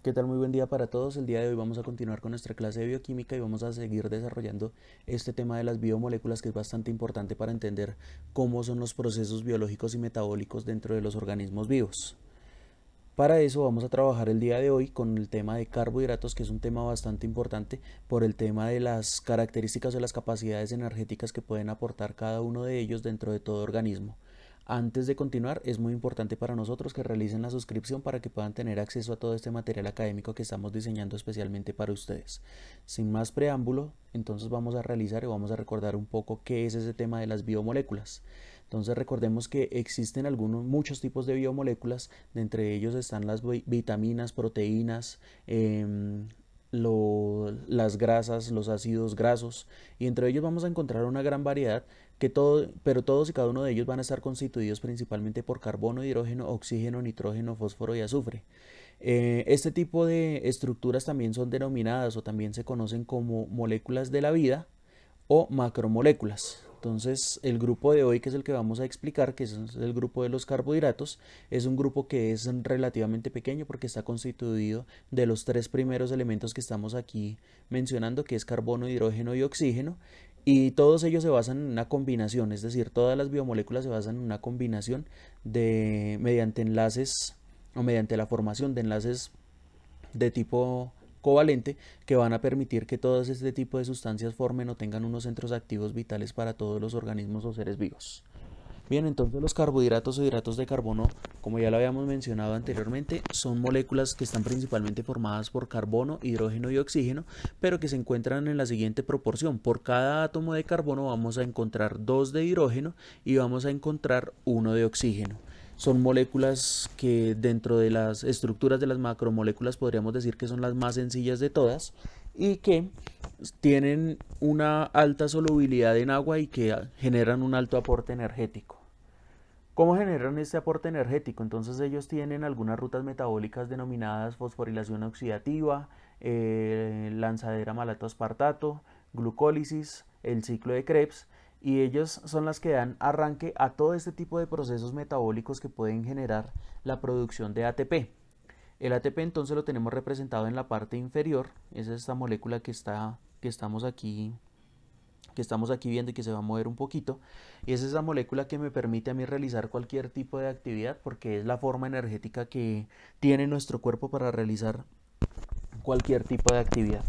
¿Qué tal? Muy buen día para todos. El día de hoy vamos a continuar con nuestra clase de bioquímica y vamos a seguir desarrollando este tema de las biomoléculas que es bastante importante para entender cómo son los procesos biológicos y metabólicos dentro de los organismos vivos. Para eso vamos a trabajar el día de hoy con el tema de carbohidratos, que es un tema bastante importante por el tema de las características o las capacidades energéticas que pueden aportar cada uno de ellos dentro de todo organismo. Antes de continuar, es muy importante para nosotros que realicen la suscripción para que puedan tener acceso a todo este material académico que estamos diseñando especialmente para ustedes. Sin más preámbulo, entonces vamos a realizar y vamos a recordar un poco qué es ese tema de las biomoléculas. Entonces recordemos que existen muchos tipos de biomoléculas, de entre ellos están las vitaminas, proteínas, las grasas, los ácidos grasos, y entre ellos vamos a encontrar una gran variedad pero todos y cada uno de ellos van a estar constituidos principalmente por carbono, hidrógeno, oxígeno, nitrógeno, fósforo y azufre. Este tipo de estructuras también son denominadas o también se conocen como moléculas de la vida o macromoléculas. Entonces, el grupo de hoy, que es el que vamos a explicar, que es el grupo de los carbohidratos, es un grupo que es relativamente pequeño porque está constituido de los tres primeros elementos que estamos aquí mencionando, que es carbono, hidrógeno y oxígeno, y todos ellos se basan en una combinación, es decir, todas las biomoléculas se basan en una combinación mediante enlaces o mediante la formación de enlaces de tipo covalente que van a permitir que todo este tipo de sustancias formen o tengan unos centros activos vitales para todos los organismos o seres vivos. Bien, entonces los carbohidratos o hidratos de carbono, como ya lo habíamos mencionado anteriormente, son moléculas que están principalmente formadas por carbono, hidrógeno y oxígeno, pero que se encuentran en la siguiente proporción. Por cada átomo de carbono vamos a encontrar 2 de hidrógeno y vamos a encontrar 1 de oxígeno. Son moléculas que dentro de las estructuras de las macromoléculas podríamos decir que son las más sencillas de todas y que tienen una alta solubilidad en agua y que generan un alto aporte energético. ¿Cómo generan este aporte energético? Entonces ellos tienen algunas rutas metabólicas denominadas fosforilación oxidativa, lanzadera malato-aspartato, glucólisis, el ciclo de Krebs, y ellos son las que dan arranque a todo este tipo de procesos metabólicos que pueden generar la producción de ATP. El ATP entonces lo tenemos representado en la parte inferior, esa es esta molécula que estamos aquí viendo y que se va a mover un poquito, y es esa molécula que me permite a mí realizar cualquier tipo de actividad porque es la forma energética que tiene nuestro cuerpo para realizar cualquier tipo de actividad.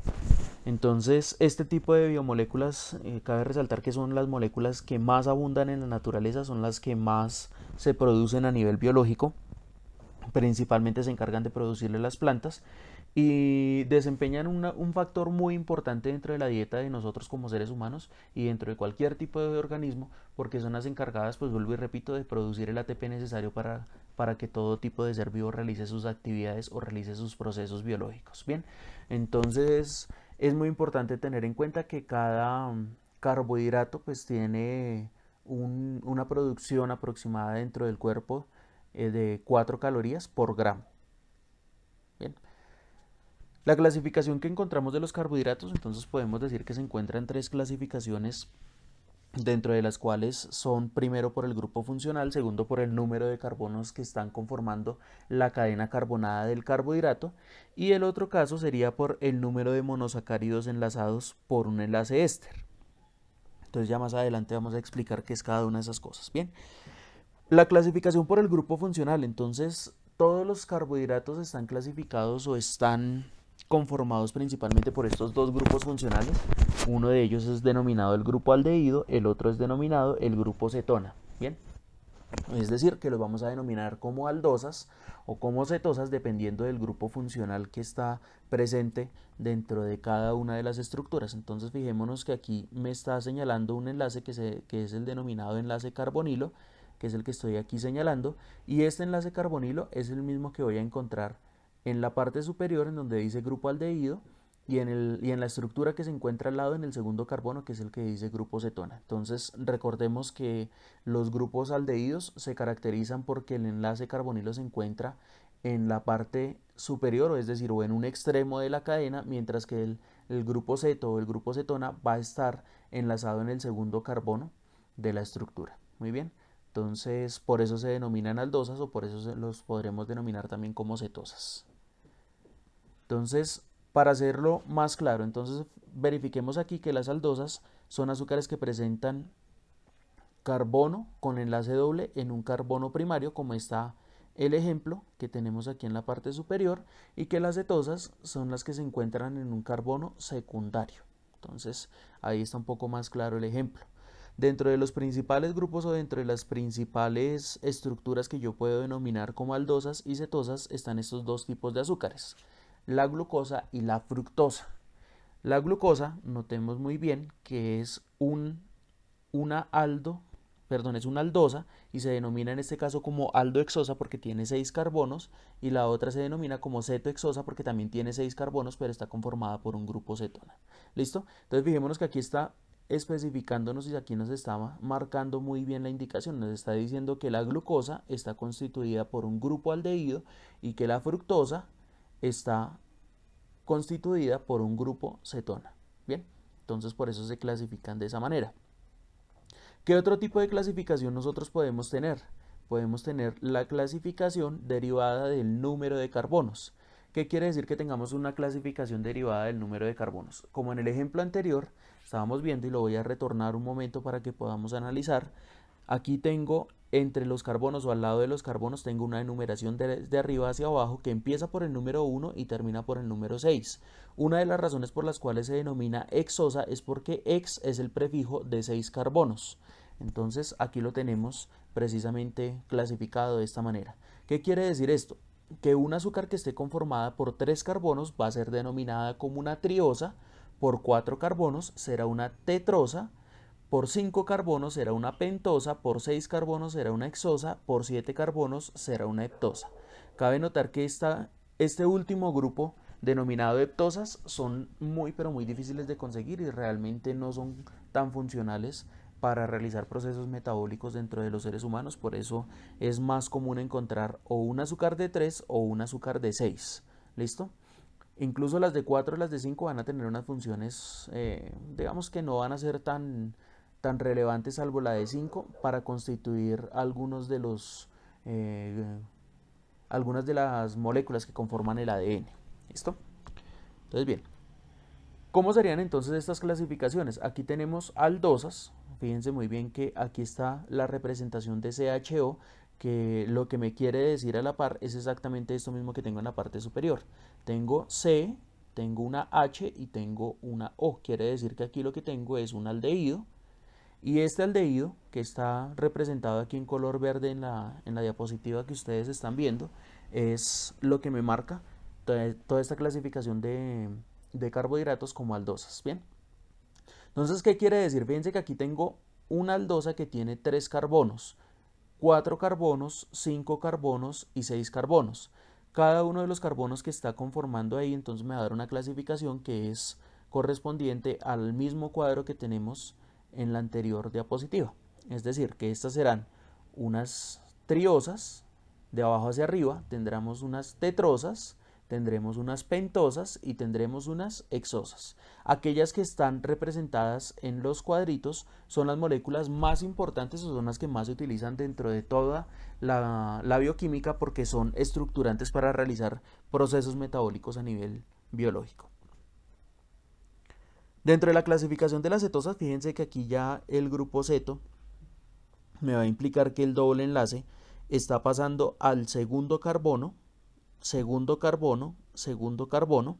Entonces, este tipo de biomoléculas, cabe resaltar que son las moléculas que más abundan en la naturaleza, son las que más se producen a nivel biológico, principalmente se encargan de producirle las plantas y desempeñan un factor muy importante dentro de la dieta de nosotros como seres humanos y dentro de cualquier tipo de organismo, porque son las encargadas, pues vuelvo y repito, de producir el ATP necesario para que todo tipo de ser vivo realice sus actividades o realice sus procesos biológicos. Bien, entonces es muy importante tener en cuenta que cada carbohidrato pues tiene una producción aproximada dentro del cuerpo de 4 calorías por gramo. Bien. La clasificación que encontramos de los carbohidratos, entonces podemos decir que se encuentran tres clasificaciones, dentro de las cuales son primero por el grupo funcional, segundo por el número de carbonos que están conformando la cadena carbonada del carbohidrato, y el otro caso sería por el número de monosacáridos enlazados por un enlace éster. Entonces ya más adelante vamos a explicar qué es cada una de esas cosas. Bien, la clasificación por el grupo funcional, entonces todos los carbohidratos están clasificados o están conformados principalmente por estos dos grupos funcionales. Uno de ellos es denominado el grupo aldehído, el otro es denominado el grupo cetona. Bien, es decir, que los vamos a denominar como aldosas o como cetosas dependiendo del grupo funcional que está presente dentro de cada una de las estructuras. Entonces fijémonos que aquí me está señalando un enlace que es el denominado enlace carbonilo, que es el que estoy aquí señalando, y este enlace carbonilo es el mismo que voy a encontrar en la parte superior en donde dice grupo aldehído y en la estructura que se encuentra al lado en el segundo carbono, que es el que dice grupo cetona. Entonces recordemos que los grupos aldehídos se caracterizan porque el enlace carbonilo se encuentra en la parte superior, o es decir, o en un extremo de la cadena, mientras que el grupo ceto o el grupo cetona va a estar enlazado en el segundo carbono de la estructura. Muy bien, entonces por eso se denominan aldosas o por eso los podremos denominar también como cetosas. Entonces, para hacerlo más claro, entonces verifiquemos aquí que las aldosas son azúcares que presentan carbono con enlace doble en un carbono primario, como está el ejemplo que tenemos aquí en la parte superior, y que las cetosas son las que se encuentran en un carbono secundario. Entonces, ahí está un poco más claro el ejemplo. Dentro de los principales grupos o dentro de las principales estructuras que yo puedo denominar como aldosas y cetosas están estos dos tipos de azúcares, la glucosa y la fructosa. La glucosa, notemos muy bien que es una es una aldosa y se denomina en este caso como aldohexosa porque tiene 6 carbonos, y la otra se denomina como cetohexosa porque también tiene 6 carbonos pero está conformada por un grupo cetona. ¿Listo? Entonces fijémonos que aquí está especificándonos y aquí nos está marcando muy bien la indicación, nos está diciendo que la glucosa está constituida por un grupo aldehído y que la fructosa está constituida por un grupo cetona. Bien, entonces por eso se clasifican de esa manera. ¿Qué otro tipo de clasificación nosotros podemos tener? Podemos tener la clasificación derivada del número de carbonos. ¿Qué quiere decir que tengamos una clasificación derivada del número de carbonos? Como en el ejemplo anterior estábamos viendo, y lo voy a retornar un momento para que podamos analizar, aquí tengo entre los carbonos o al lado de los carbonos tengo una enumeración de arriba hacia abajo que empieza por el número 1 y termina por el número 6. Una de las razones por las cuales se denomina hexosa es porque hex es el prefijo de 6 carbonos. Entonces aquí lo tenemos precisamente clasificado de esta manera. ¿Qué quiere decir esto? Que un azúcar que esté conformada por 3 carbonos va a ser denominada como una triosa, por 4 carbonos será una tetrosa, por 5 carbonos será una pentosa, por 6 carbonos será una hexosa, por 7 carbonos será una heptosa. Cabe notar que este último grupo denominado heptosas son muy pero muy difíciles de conseguir y realmente no son tan funcionales para realizar procesos metabólicos dentro de los seres humanos, por eso es más común encontrar o un azúcar de 3 o un azúcar de 6. ¿Listo? Incluso las de 4 y las de 5 van a tener unas funciones, digamos que no van a ser tan relevantes, salvo la de 5, para constituir eh, algunas de las moléculas que conforman el ADN. ¿Listo? Entonces, bien, ¿cómo serían entonces estas clasificaciones? Aquí tenemos aldosas. Fíjense muy bien que aquí está la representación de CHO, que lo que me quiere decir a la par es exactamente esto mismo que tengo en la parte superior. Tengo C, tengo una H y tengo una O. Quiere decir que aquí lo que tengo es un aldehído. Y este aldehído, que está representado aquí en color verde en la diapositiva que ustedes están viendo, es lo que me marca toda esta clasificación de carbohidratos como aldosas. Bien. Entonces, ¿qué quiere decir? Fíjense que aquí tengo una aldosa que tiene 3 carbonos, 4 carbonos, 5 carbonos y 6 carbonos. Cada uno de los carbonos que está conformando ahí, entonces me va a dar una clasificación que es correspondiente al mismo cuadro que tenemos en la anterior diapositiva. Es decir, que estas serán unas triosas, de abajo hacia arriba tendremos unas tetrosas, tendremos unas pentosas y tendremos unas hexosas. Aquellas que están representadas en los cuadritos son las moléculas más importantes o son las que más se utilizan dentro de toda la bioquímica porque son estructurantes para realizar procesos metabólicos a nivel biológico. Dentro de la clasificación de las cetosas, fíjense que aquí ya el grupo ceto me va a implicar que el doble enlace está pasando al segundo carbono, segundo carbono, segundo carbono,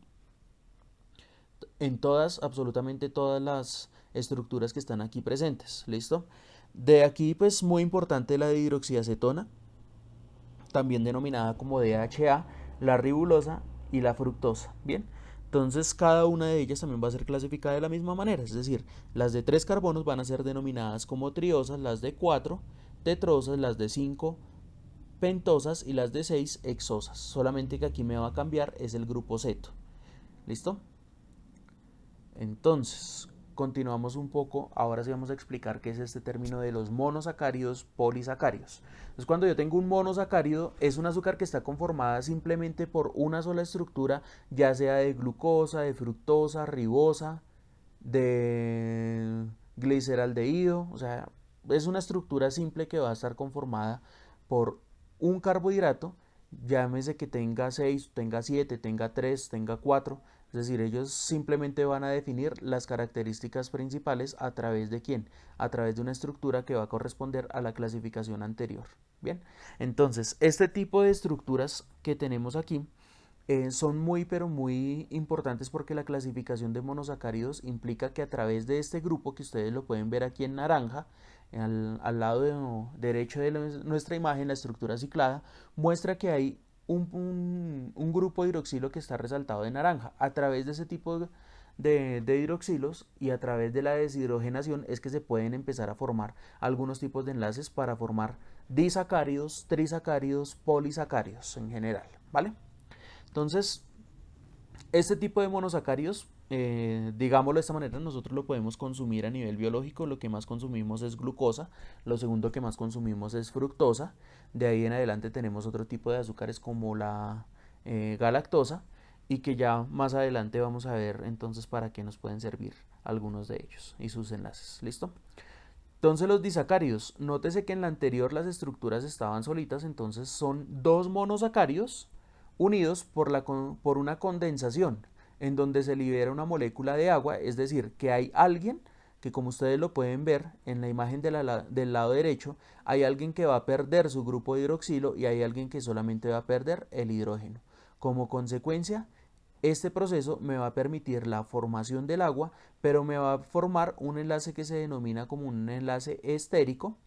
en absolutamente todas las estructuras que están aquí presentes. ¿Listo? De aquí, pues, muy importante la dihidroxiacetona, también denominada como DHA, la ribulosa y la fructosa. Bien, entonces cada una de ellas también va a ser clasificada de la misma manera, es decir, las de 3 carbonos van a ser denominadas como triosas, las de 4 tetrosas, las de 5 pentosas y las de 6 hexosas. Solamente que aquí me va a cambiar es el grupo ceto. ¿Listo? Entonces, continuamos un poco. Ahora sí vamos a explicar qué es este término de los monosacáridos polisacáridos. Entonces, cuando yo tengo un monosacárido, es un azúcar que está conformada simplemente por una sola estructura, ya sea de glucosa, de fructosa, ribosa, de gliceraldehído. O sea, es una estructura simple que va a estar conformada por un carbohidrato llámese que tenga 6, tenga 7, tenga 3, tenga 4. Es decir, ellos simplemente van a definir las características principales a través de quién, a través de una estructura que va a corresponder a la clasificación anterior. Bien, entonces este tipo de estructuras que tenemos aquí son muy pero muy importantes porque la clasificación de monosacáridos implica que a través de este grupo, que ustedes lo pueden ver aquí en naranja, al lado derecho de nuestra imagen, la estructura ciclada, muestra que hay un grupo de hidroxilo que está resaltado de naranja. A través de ese tipo de hidroxilos y a través de la deshidrogenación es que se pueden empezar a formar algunos tipos de enlaces para formar disacáridos, trisacáridos, polisacáridos en general, ¿vale? Entonces, este tipo de monosacáridos, digámoslo de esta manera, nosotros lo podemos consumir a nivel biológico. Lo que más consumimos es glucosa, lo segundo que más consumimos es fructosa. De ahí en adelante tenemos otro tipo de azúcares como la galactosa, y que ya más adelante vamos a ver entonces para qué nos pueden servir algunos de ellos y sus enlaces. ¿Listo? Entonces los disacáridos, nótese que en la anterior las estructuras estaban solitas, entonces son dos monosacáridos unidos por una condensación, en donde se libera una molécula de agua. Es decir, que hay alguien que, como ustedes lo pueden ver en la imagen del lado derecho, hay alguien que va a perder su grupo de hidroxilo y hay alguien que solamente va a perder el hidrógeno. Como consecuencia, este proceso me va a permitir la formación del agua, pero me va a formar un enlace que se denomina como un enlace estérico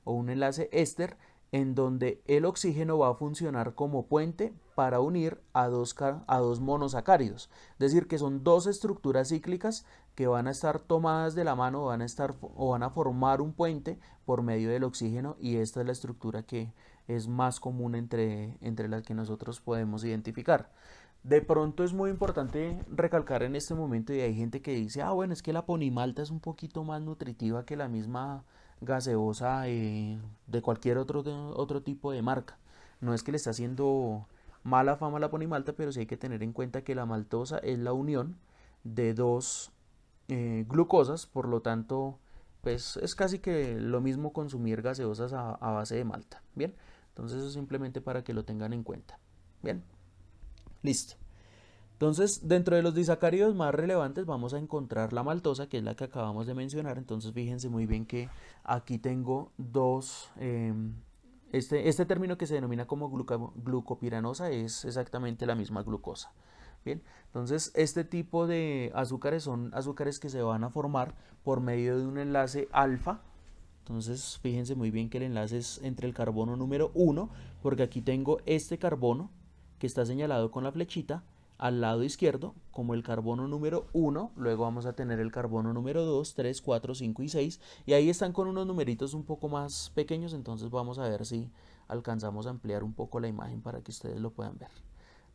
o un enlace éster, en donde el oxígeno va a funcionar como puente para unir a dos monosacáridos. Es decir, que son dos estructuras cíclicas que van a estar tomadas de la mano, van a formar un puente por medio del oxígeno, y esta es la estructura que es más común entre las que nosotros podemos identificar. De pronto es muy importante recalcar en este momento, y hay gente que dice, ah, bueno, es que la ponimalta es un poquito más nutritiva que la misma gaseosa de cualquier otro tipo de marca. No es que le está haciendo mala fama a la ponimalta, pero sí hay que tener en cuenta que la maltosa es la unión de dos glucosas. Por lo tanto, pues es casi que lo mismo consumir gaseosas a base de malta. Bien, entonces eso es simplemente para que lo tengan en cuenta. Bien, listo. Entonces, dentro de los disacáridos más relevantes vamos a encontrar la maltosa, que es la que acabamos de mencionar. Entonces, fíjense muy bien que aquí tengo dos, este término que se denomina como glucopiranosa es exactamente la misma glucosa. Bien, entonces este tipo de azúcares son azúcares que se van a formar por medio de un enlace alfa. Entonces, fíjense muy bien que el enlace es entre el carbono número 1, porque aquí tengo este carbono que está señalado con la flechita al lado izquierdo como el carbono número 1. Luego vamos a tener el carbono número 2, 3, 4, 5 y 6, y ahí están con unos numeritos un poco más pequeños. Entonces vamos a ver si alcanzamos a ampliar un poco la imagen para que ustedes lo puedan ver.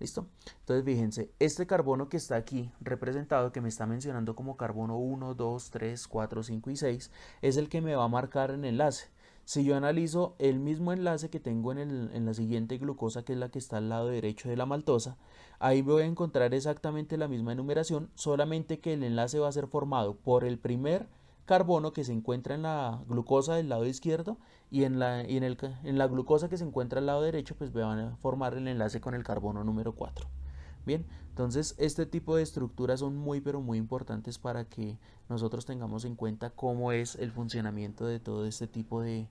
¿Listo? Entonces fíjense, este carbono que está aquí representado, que me está mencionando como carbono 1, 2, 3, 4, 5 y 6, es el que me va a marcar el enlace. Si yo analizo el mismo enlace que tengo en la siguiente glucosa, que es la que está al lado derecho de la maltosa, ahí voy a encontrar exactamente la misma enumeración, solamente que el enlace va a ser formado por el primer carbono que se encuentra en la glucosa del lado izquierdo, y en la glucosa que se encuentra al lado derecho, pues van a formar el enlace con el carbono número 4. Bien, entonces este tipo de estructuras son muy pero muy importantes para que nosotros tengamos en cuenta cómo es el funcionamiento de todo este tipo de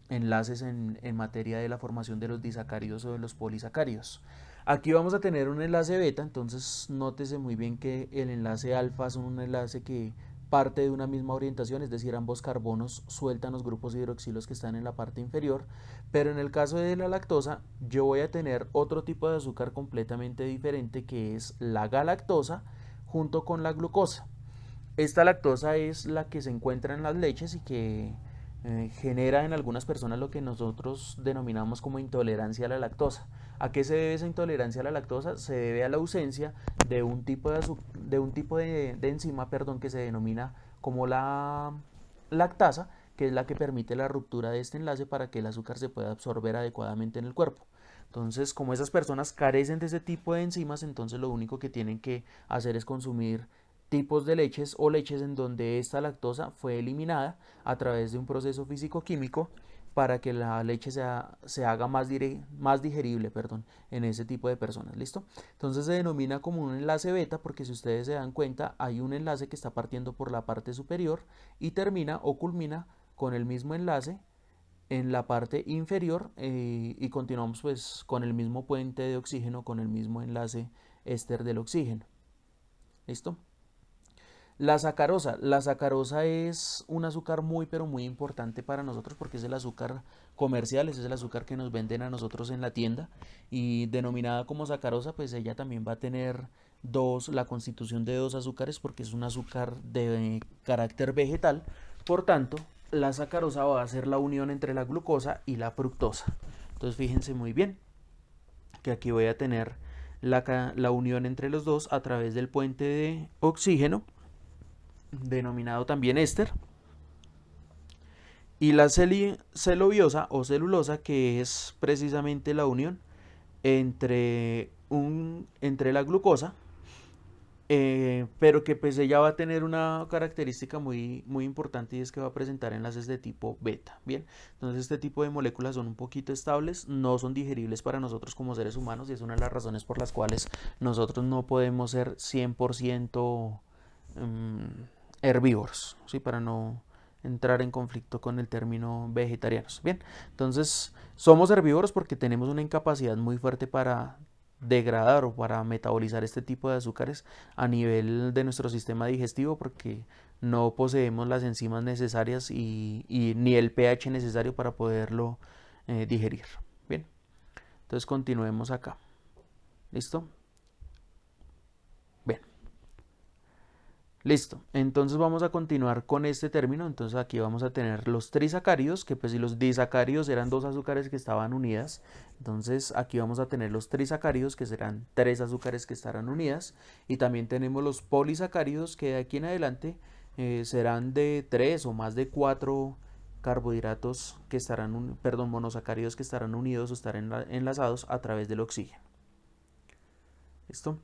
enlaces en materia de la formación de los disacáridos o de los polisacáridos. Aquí vamos a tener un enlace beta, entonces nótese muy bien que el enlace alfa es un enlace que parte de una misma orientación, es decir, ambos carbonos sueltan los grupos hidroxilos que están en la parte inferior. Pero en el caso de la lactosa, yo voy a tener otro tipo de azúcar completamente diferente, que es la galactosa junto con la glucosa. Esta lactosa es la que se encuentra en las leches y que genera en algunas personas lo que nosotros denominamos como intolerancia a la lactosa. ¿A qué se debe esa intolerancia a la lactosa? Se debe a la ausencia de un tipo de enzima, perdón, que se denomina como la lactasa, que es la que permite la ruptura de este enlace para que el azúcar se pueda absorber adecuadamente en el cuerpo. Entonces, como esas personas carecen de ese tipo de enzimas, entonces lo único que tienen que hacer es consumir tipos de leches o leches en donde esta lactosa fue eliminada a través de un proceso físico-químico para que la leche se haga más digerible, perdón, en ese tipo de personas, ¿listo? Entonces se denomina como un enlace beta porque si ustedes se dan cuenta hay un enlace que está partiendo por la parte superior y termina o culmina con el mismo enlace en la parte inferior y continuamos pues con el mismo puente de oxígeno, con el mismo enlace éster del oxígeno, ¿listo? La sacarosa es un azúcar muy pero muy importante para nosotros porque es el azúcar comercial, ese es el azúcar que nos venden a nosotros en la tienda y denominada como sacarosa, pues ella también va a tener la constitución de dos azúcares porque es un azúcar de carácter vegetal, por tanto la sacarosa va a ser la unión entre la glucosa y la fructosa. Entonces fíjense muy bien que aquí voy a tener la unión entre los dos a través del puente de oxígeno denominado también éster, y la celobiosa o celulosa, que es precisamente la unión entre la glucosa, pero que pues ella va a tener una característica muy importante y es que va a presentar enlaces de tipo beta. Bien, entonces este tipo de moléculas son un poquito estables, no son digeribles para nosotros como seres humanos y es una de las razones por las cuales nosotros no podemos ser 100% herbívoros, ¿sí? Para no entrar en conflicto con el término vegetarianos. Bien, entonces somos herbívoros porque tenemos una incapacidad muy fuerte para degradar o para metabolizar este tipo de azúcares a nivel de nuestro sistema digestivo porque no poseemos las enzimas necesarias y ni el pH necesario para poderlo digerir. Bien, entonces continuemos acá. ¿Listo? Bien. Listo, entonces vamos a continuar con este término. Entonces aquí vamos a tener los trisacáridos, que pues si los disacáridos eran dos azúcares que estaban unidas, entonces aquí vamos a tener los trisacáridos, que serán tres azúcares que estarán unidas, y también tenemos los polisacáridos, que de aquí en adelante serán de tres o más de cuatro carbohidratos que estarán, perdón, monosacáridos que estarán unidos o estarán enlazados a través del oxígeno. ¿Listo?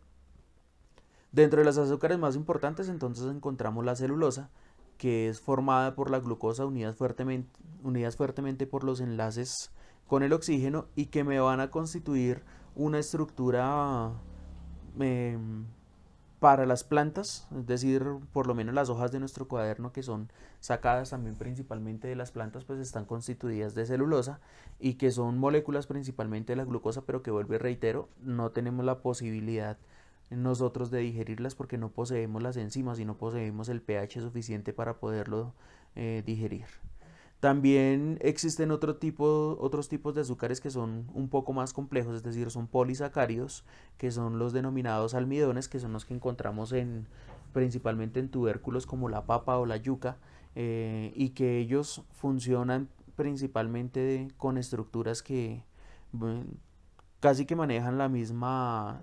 Dentro de los azúcares más importantes entonces encontramos la celulosa, que es formada por la glucosa unidas fuertemente por los enlaces con el oxígeno y que me van a constituir una estructura eh, para las plantas, es decir, por lo menos las hojas de nuestro cuaderno que son sacadas también principalmente de las plantas, pues están constituidas de celulosa y que son moléculas principalmente de la glucosa, pero que vuelvo y reitero, no tenemos la posibilidad nosotros de digerirlas porque no poseemos las enzimas y no poseemos el pH suficiente para poderlo digerir. También existen otros tipos de azúcares que son un poco más complejos, es decir, son polisacáridos, que son los denominados almidones, que son los que encontramos principalmente en tubérculos como la papa o la yuca, y que ellos funcionan principalmente con estructuras que casi que manejan la misma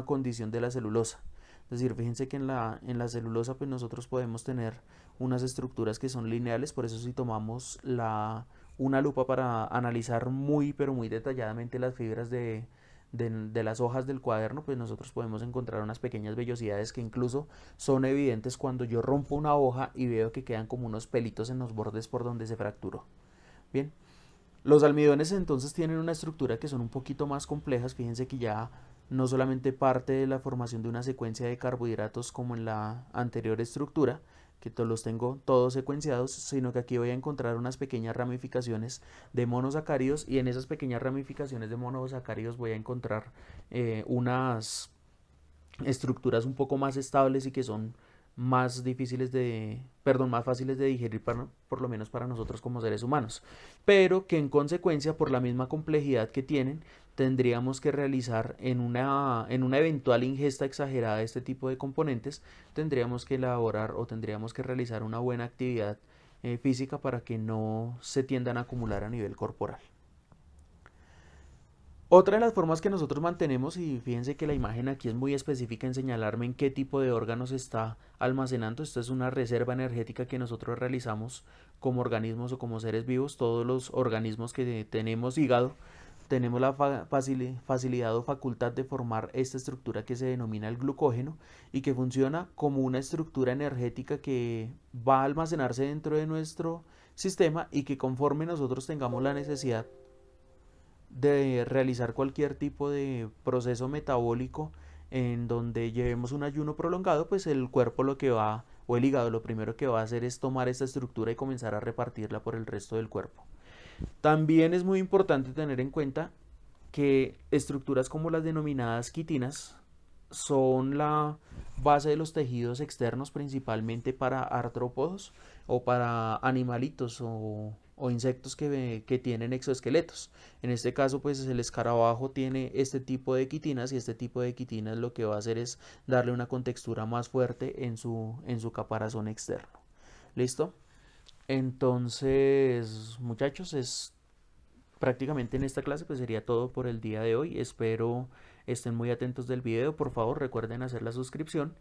condición de la celulosa. Es decir, fíjense que en la celulosa pues nosotros podemos tener unas estructuras que son lineales, por eso si tomamos una lupa para analizar muy pero muy detalladamente las fibras de las hojas del cuaderno, pues nosotros podemos encontrar unas pequeñas vellosidades que incluso son evidentes cuando yo rompo una hoja y veo que quedan como unos pelitos en los bordes por donde se fracturó. Bien, los almidones entonces tienen una estructura que son un poquito más complejas, fíjense que ya no solamente parte de la formación de una secuencia de carbohidratos como en la anterior estructura, que los tengo todos secuenciados, sino que aquí voy a encontrar unas pequeñas ramificaciones de monosacáridos y en esas pequeñas ramificaciones de monosacáridos voy a encontrar unas estructuras un poco más estables y que son más fáciles de digerir por lo menos para nosotros como seres humanos, pero que en consecuencia por la misma complejidad que tienen tendríamos que realizar en una eventual ingesta exagerada de este tipo de componentes, tendríamos que elaborar o tendríamos que realizar una buena actividad física para que no se tiendan a acumular a nivel corporal. Otra de las formas que nosotros mantenemos, y fíjense que la imagen aquí es muy específica en señalarme en qué tipo de órganos está almacenando. Esto es una reserva energética que nosotros realizamos como organismos o como seres vivos. Todos los organismos que tenemos hígado tenemos la facilidad o facultad de formar esta estructura que se denomina el glucógeno y que funciona como una estructura energética que va a almacenarse dentro de nuestro sistema y que conforme nosotros tengamos la necesidad de realizar cualquier tipo de proceso metabólico en donde llevemos un ayuno prolongado, pues el cuerpo lo que va, o el hígado lo primero que va a hacer es tomar esta estructura y comenzar a repartirla por el resto del cuerpo. También es muy importante tener en cuenta que estructuras como las denominadas quitinas son la base de los tejidos externos principalmente para artrópodos o para animalitos o insectos que tienen exoesqueletos. En este caso, pues el escarabajo tiene este tipo de quitinas y este tipo de quitinas lo que va a hacer es darle una contextura más fuerte en su caparazón externo. ¿Listo? Entonces, muchachos, es prácticamente en esta clase pues sería todo por el día de hoy. Espero estén muy atentos del video. Por favor, recuerden hacer la suscripción